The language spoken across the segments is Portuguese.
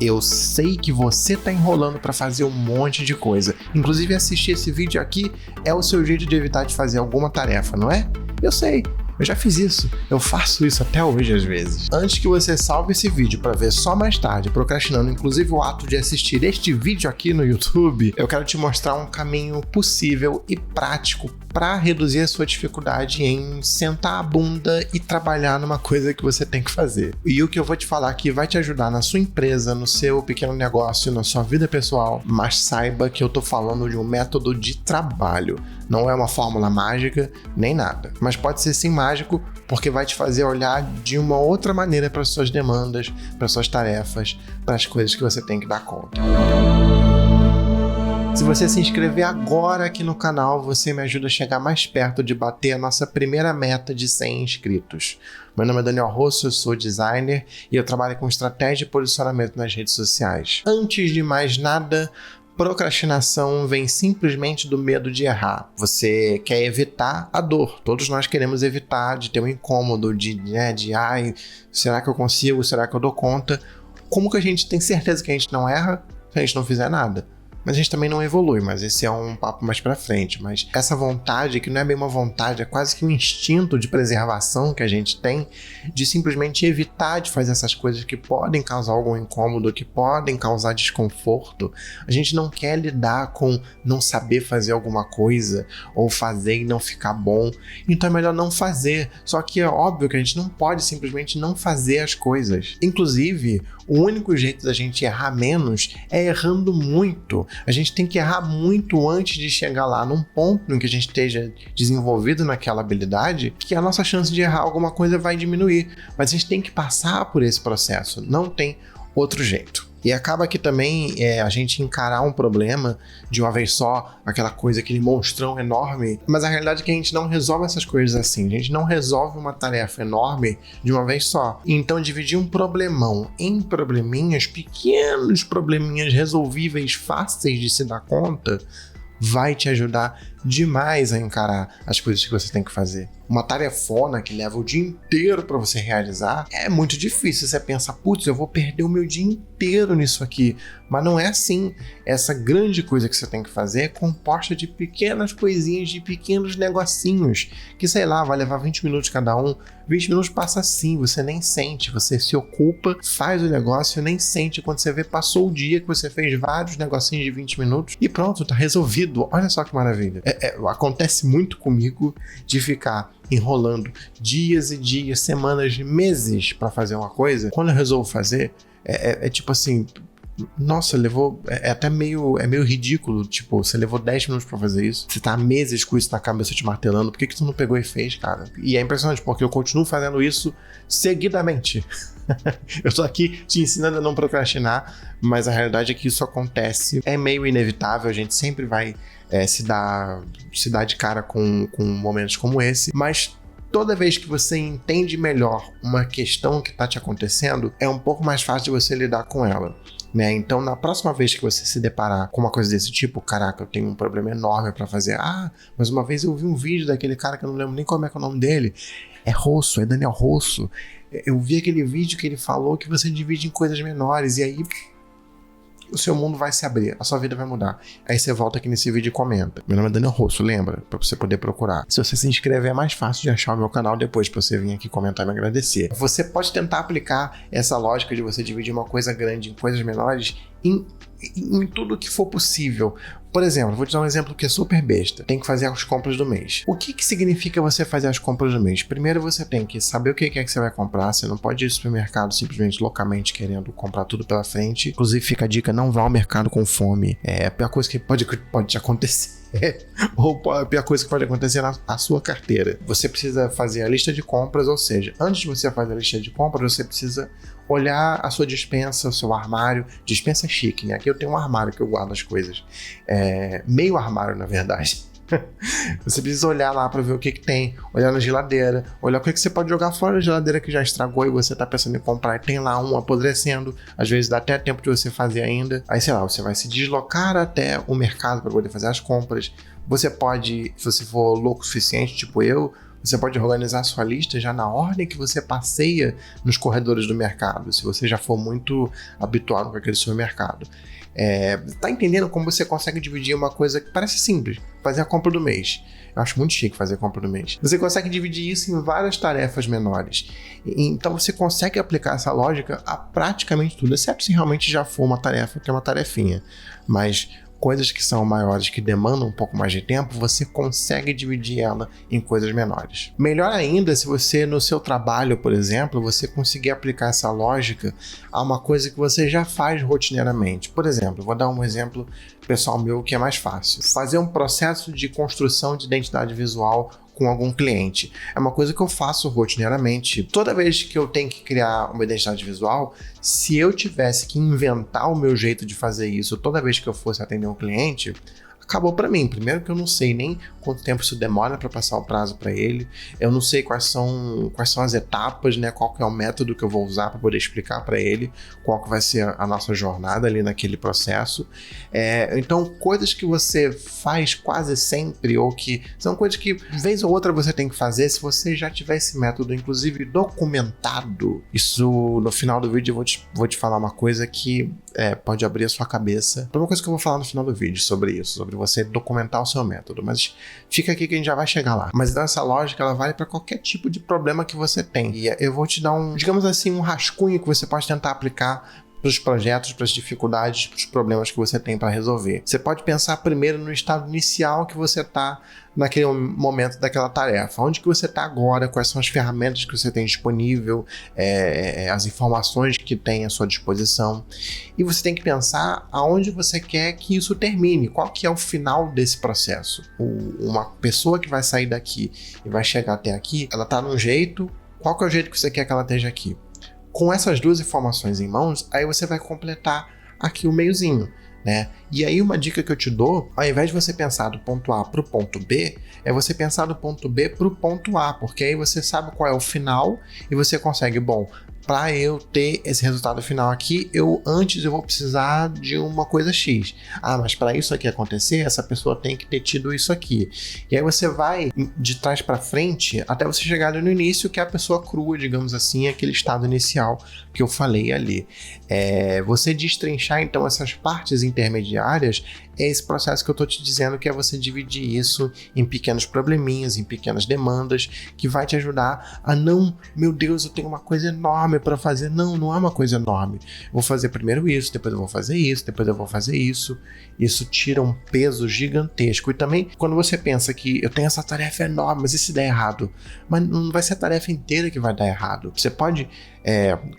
Eu sei que você tá enrolando para fazer um monte de coisa. Inclusive, assistir esse vídeo aqui é o seu jeito de evitar de fazer alguma tarefa, não é? Eu sei. Eu já fiz isso, eu faço isso até hoje às vezes. Antes que você salve esse vídeo para ver só mais tarde, procrastinando inclusive o ato de assistir este vídeo aqui no YouTube, eu quero te mostrar um caminho possível e prático para reduzir a sua dificuldade em sentar a bunda e trabalhar numa coisa que você tem que fazer. E o que eu vou te falar aqui vai te ajudar na sua empresa, no seu pequeno negócio, na sua vida pessoal, mas saiba que eu tô falando de um método de trabalho. Não é uma fórmula mágica, nem nada. Mas pode ser sim mágico, porque vai te fazer olhar de uma outra maneira para as suas demandas, para as suas tarefas, para as coisas que você tem que dar conta. Se você se inscrever agora aqui no canal, você me ajuda a chegar mais perto de bater a nossa primeira meta de 100 inscritos. Meu nome é Daniel Rosso, eu sou designer e eu trabalho com estratégia e posicionamento nas redes sociais. Antes de mais nada, procrastinação vem simplesmente do medo de errar. Você quer evitar a dor. Todos nós queremos evitar de ter um incômodo, ai, será que eu consigo? Será que eu dou conta? Como que a gente tem certeza que a gente não erra se a gente não fizer nada? Mas a gente também não evolui, mas esse é um papo mais pra frente. Mas essa vontade, que não é bem uma vontade, é quase que um instinto de preservação que a gente tem de simplesmente evitar de fazer essas coisas que podem causar algum incômodo, que podem causar desconforto. A gente não quer lidar com não saber fazer alguma coisa ou fazer e não ficar bom. Então é melhor não fazer. Só que é óbvio que a gente não pode simplesmente não fazer as coisas. Inclusive, o único jeito da gente errar menos é errando muito. A gente tem que errar muito antes de chegar lá num ponto em que a gente esteja desenvolvido naquela habilidade, que a nossa chance de errar alguma coisa vai diminuir. Mas a gente tem que passar por esse processo, não tem outro jeito. E acaba que também a gente encarar um problema de uma vez só, aquela coisa, aquele monstrão enorme, mas a realidade é que a gente não resolve essas coisas assim, a gente não resolve uma tarefa enorme de uma vez só. Então dividir um problemão em probleminhas, pequenos probleminhas resolvíveis, fáceis de se dar conta, vai te ajudar demais a encarar as coisas que você tem que fazer. Uma tarefona que leva o dia inteiro para você realizar é muito difícil. Você pensa, putz, eu vou perder o meu dia inteiro nisso aqui. Mas não é assim. Essa grande coisa que você tem que fazer é composta de pequenas coisinhas, de pequenos negocinhos, que sei lá, vai levar 20 minutos cada um. 20 minutos passa assim, você nem sente, você se ocupa, faz o negócio e nem sente. Quando você vê, passou o dia que você fez vários negocinhos de 20 minutos e pronto, tá resolvido. Olha só que maravilha. Acontece muito comigo de ficar enrolando dias e dias, semanas, meses para fazer uma coisa. Quando eu resolvo fazer, é tipo assim, nossa, levou, até meio ridículo, tipo, você levou 10 minutos pra fazer isso, você tá há meses com isso na cabeça te martelando, por que tu não pegou e fez, cara? E é impressionante, porque eu continuo fazendo isso seguidamente. Eu tô aqui te ensinando a não procrastinar, mas a realidade é que isso acontece, é meio inevitável, a gente sempre vai se dar de cara com momentos como esse, mas toda vez que você entende melhor uma questão que está te acontecendo, é um pouco mais fácil de você lidar com ela, né? Então, na próxima vez que você se deparar com uma coisa desse tipo, caraca, eu tenho um problema enorme para fazer. Mas uma vez eu vi um vídeo daquele cara que eu não lembro nem como é que é o nome dele. É Rosso, é Daniel Rosso. Eu vi aquele vídeo que ele falou que você divide em coisas menores e aí o seu mundo vai se abrir, a sua vida vai mudar. Aí você volta aqui nesse vídeo e comenta. Meu nome é Daniel Rosso, lembra? Pra você poder procurar. Se você se inscrever, é mais fácil de achar o meu canal depois pra você vir aqui comentar e me agradecer. Você pode tentar aplicar essa lógica de você dividir uma coisa grande em coisas menores em tudo que for possível. Por exemplo, vou te dar um exemplo que é super besta. Tem que fazer as compras do mês. O que significa você fazer as compras do mês? Primeiro você tem que saber o que é que você vai comprar. Você não pode ir ao supermercado simplesmente loucamente querendo comprar tudo pela frente. Inclusive fica a dica, não vá ao mercado com fome. É a pior coisa que pode te acontecer. Ou a pior coisa que pode acontecer na sua carteira. Você precisa fazer a lista de compras, ou seja, antes de você fazer a lista de compras, você precisa olhar a sua despensa, o seu armário. Despensa chique, né? Aqui eu tenho um armário que eu guardo as coisas. Meio armário, na verdade. Você precisa olhar lá para ver o que tem, olhar na geladeira, olhar o que você pode jogar fora da geladeira que já estragou e você tá pensando em comprar e tem lá um apodrecendo, às vezes dá até tempo de você fazer ainda. Aí sei lá, você vai se deslocar até o mercado para poder fazer as compras. Você pode, se você for louco o suficiente, tipo eu, Você pode organizar a sua lista já na ordem que você passeia nos corredores do mercado, se você já for muito habituado com aquele supermercado. Tá entendendo como você consegue dividir uma coisa que parece simples, fazer a compra do mês? Eu acho muito chique fazer a compra do mês. Você consegue dividir isso em várias tarefas menores. Então você consegue aplicar essa lógica a praticamente tudo, exceto se realmente já for uma tarefa que é uma tarefinha. Mas coisas que são maiores, que demandam um pouco mais de tempo, você consegue dividir ela em coisas menores. Melhor ainda se você, no seu trabalho, por exemplo, você conseguir aplicar essa lógica a uma coisa que você já faz rotineiramente. Por exemplo, vou dar um exemplo pessoal meu que é mais fácil. Fazer um processo de construção de identidade visual com algum cliente. É uma coisa que eu faço rotineiramente. Toda vez que eu tenho que criar uma identidade visual, se eu tivesse que inventar o meu jeito de fazer isso toda vez que eu fosse atender um cliente, acabou para mim. Primeiro que eu não sei nem quanto tempo isso demora para passar o prazo para ele. Eu não sei quais são as etapas, né? Qual que é o método que eu vou usar para poder explicar para ele qual que vai ser a nossa jornada ali naquele processo. Então, coisas que você faz quase sempre ou que são coisas que, vez ou outra, você tem que fazer se você já tiver esse método, inclusive, documentado. Isso, no final do vídeo, eu vou te falar uma coisa que pode abrir a sua cabeça. Uma coisa que eu vou falar no final do vídeo sobre isso, sobre você documentar o seu método, mas fica aqui que a gente já vai chegar lá. Mas então essa lógica, ela vale para qualquer tipo de problema que você tem. E eu vou te dar digamos assim, um rascunho que você pode tentar aplicar para os projetos, para as dificuldades, para os problemas que você tem para resolver. Você pode pensar primeiro no estado inicial que você está naquele momento daquela tarefa. Onde que você está agora, quais são as ferramentas que você tem disponível, as informações que tem à sua disposição. E você tem que pensar aonde você quer que isso termine, qual que é o final desse processo. Uma pessoa que vai sair daqui e vai chegar até aqui, ela está num jeito, qual que é o jeito que você quer que ela esteja aqui? Com essas duas informações em mãos, aí você vai completar aqui o meiozinho, né? E aí uma dica que eu te dou, ao invés de você pensar do ponto A para o ponto B, é você pensar do ponto B para o ponto A, porque aí você sabe qual é o final e você consegue, para eu ter esse resultado final aqui, antes eu vou precisar de uma coisa X. Mas para isso aqui acontecer, essa pessoa tem que ter tido isso aqui. E aí você vai de trás para frente até você chegar ali no início, que é a pessoa crua, digamos assim, aquele estado inicial que eu falei ali. Você destrinchar então essas partes intermediárias é esse processo que eu estou te dizendo, que é você dividir isso em pequenos probleminhas, em pequenas demandas, que vai te ajudar a não, meu Deus, eu tenho uma coisa enorme para fazer. Não é uma coisa enorme. Vou fazer primeiro isso, depois eu vou fazer isso, depois eu vou fazer isso. Isso tira um peso gigantesco. E também, quando você pensa que eu tenho essa tarefa enorme, mas e se der errado? Mas não vai ser a tarefa inteira que vai dar errado. Você pode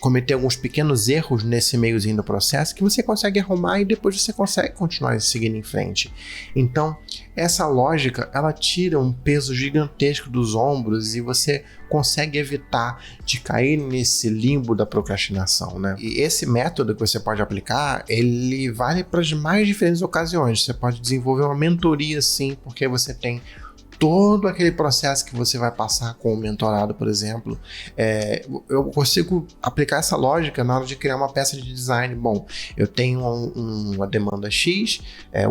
cometer alguns pequenos erros nesse meiozinho do processo que você consegue arrumar e depois você consegue continuar seguindo em frente. Então, essa lógica, ela tira um peso gigantesco dos ombros e você consegue evitar de cair nesse limbo da procrastinação, né? E esse método que você pode aplicar, ele vale para as mais diferentes ocasiões. Você pode desenvolver uma mentoria, sim, porque você tem todo aquele processo que você vai passar com o mentorado, por exemplo. Eu consigo aplicar essa lógica na hora de criar uma peça de design. Eu tenho uma demanda X,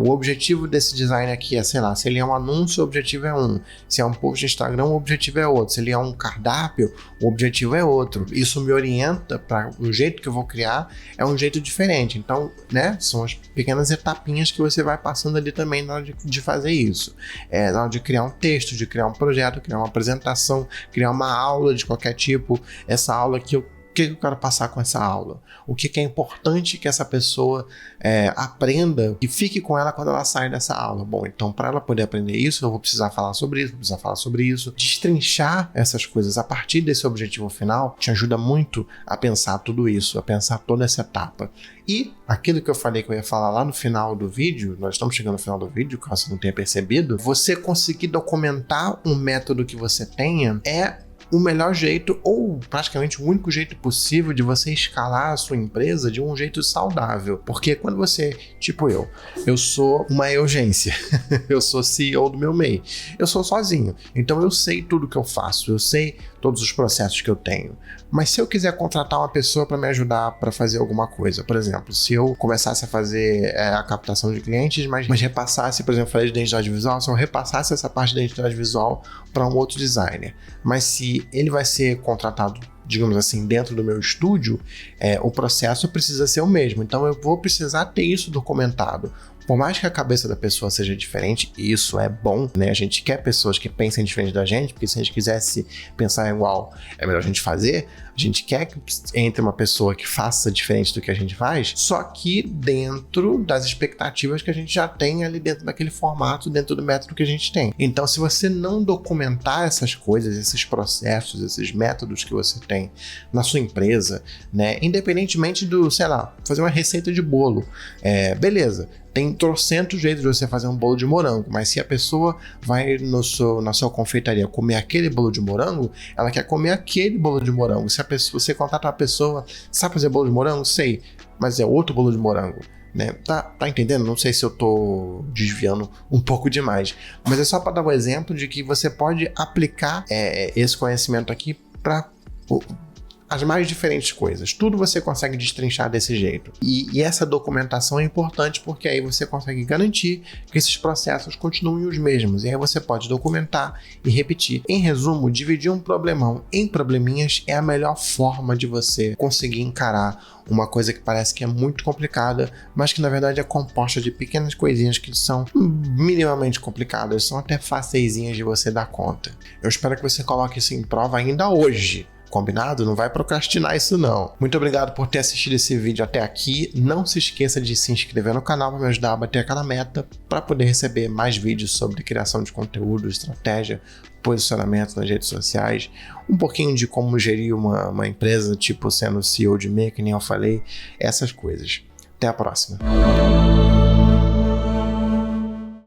o objetivo desse design aqui é, sei lá, se ele é um anúncio, o objetivo é um. Se é um post de Instagram, o objetivo é outro. Se ele é um cardápio, o objetivo é outro. Isso me orienta para o jeito que eu vou criar, é um jeito diferente. Então, né, são as pequenas etapinhas que você vai passando ali também na hora de fazer isso. Na hora de criar um texto, de criar um projeto, criar uma apresentação, criar uma aula de qualquer tipo. Essa aula aqui, o que eu quero passar com essa aula? O que é importante que essa pessoa aprenda e fique com ela quando ela sai dessa aula? Então, para ela poder aprender isso, eu vou precisar falar sobre isso, Destrinchar essas coisas a partir desse objetivo final te ajuda muito a pensar tudo isso, a pensar toda essa etapa. E aquilo que eu falei que eu ia falar lá no final do vídeo, nós estamos chegando no final do vídeo, caso você não tenha percebido, você conseguir documentar um método que você tenha o melhor jeito, ou praticamente o único jeito possível de você escalar a sua empresa de um jeito saudável. Porque quando você, tipo eu sou uma urgência, eu sou CEO do meu MEI, eu sou sozinho, então eu sei tudo que eu faço, eu sei todos os processos que eu tenho. Mas se eu quiser contratar uma pessoa para me ajudar para fazer alguma coisa, por exemplo, se eu começasse a fazer a captação de clientes, mas repassasse, por exemplo, eu falei de identidade visual, se eu repassasse essa parte da identidade visual para um outro designer, mas se ele vai ser contratado, digamos assim, dentro do meu estúdio, o processo precisa ser o mesmo. Então eu vou precisar ter isso documentado. Por mais que a cabeça da pessoa seja diferente, e isso é bom, né? A gente quer pessoas que pensem diferente da gente, porque se a gente quisesse pensar igual, é melhor a gente fazer. A gente quer que entre uma pessoa que faça diferente do que a gente faz, só que dentro das expectativas que a gente já tem ali dentro daquele formato, dentro do método que a gente tem. Então, se você não documentar essas coisas, esses processos, esses métodos que você tem na sua empresa, né? Independentemente do, sei lá, fazer uma receita de bolo, beleza. Tem trocentos jeitos de você fazer um bolo de morango, mas se a pessoa vai na sua confeitaria comer aquele bolo de morango, ela quer comer aquele bolo de morango. Se você contrata uma pessoa, sabe fazer bolo de morango? Sei, mas é outro bolo de morango, né? Tá entendendo? Não sei se eu tô desviando um pouco demais, mas é só para dar um exemplo de que você pode aplicar esse conhecimento aqui para as mais diferentes coisas. Tudo você consegue destrinchar desse jeito. E essa documentação é importante porque aí você consegue garantir que esses processos continuem os mesmos. E aí você pode documentar e repetir. Em resumo, dividir um problemão em probleminhas é a melhor forma de você conseguir encarar uma coisa que parece que é muito complicada, mas que na verdade é composta de pequenas coisinhas que são minimamente complicadas, são até faceizinhas de você dar conta. Eu espero que você coloque isso em prova ainda hoje. Combinado? Não vai procrastinar isso não. Muito obrigado por ter assistido esse vídeo até aqui. Não se esqueça de se inscrever no canal para me ajudar a bater aquela meta para poder receber mais vídeos sobre criação de conteúdo, estratégia, posicionamento nas redes sociais, um pouquinho de como gerir uma empresa, tipo sendo CEO de MEI, que nem eu falei, essas coisas. Até a próxima.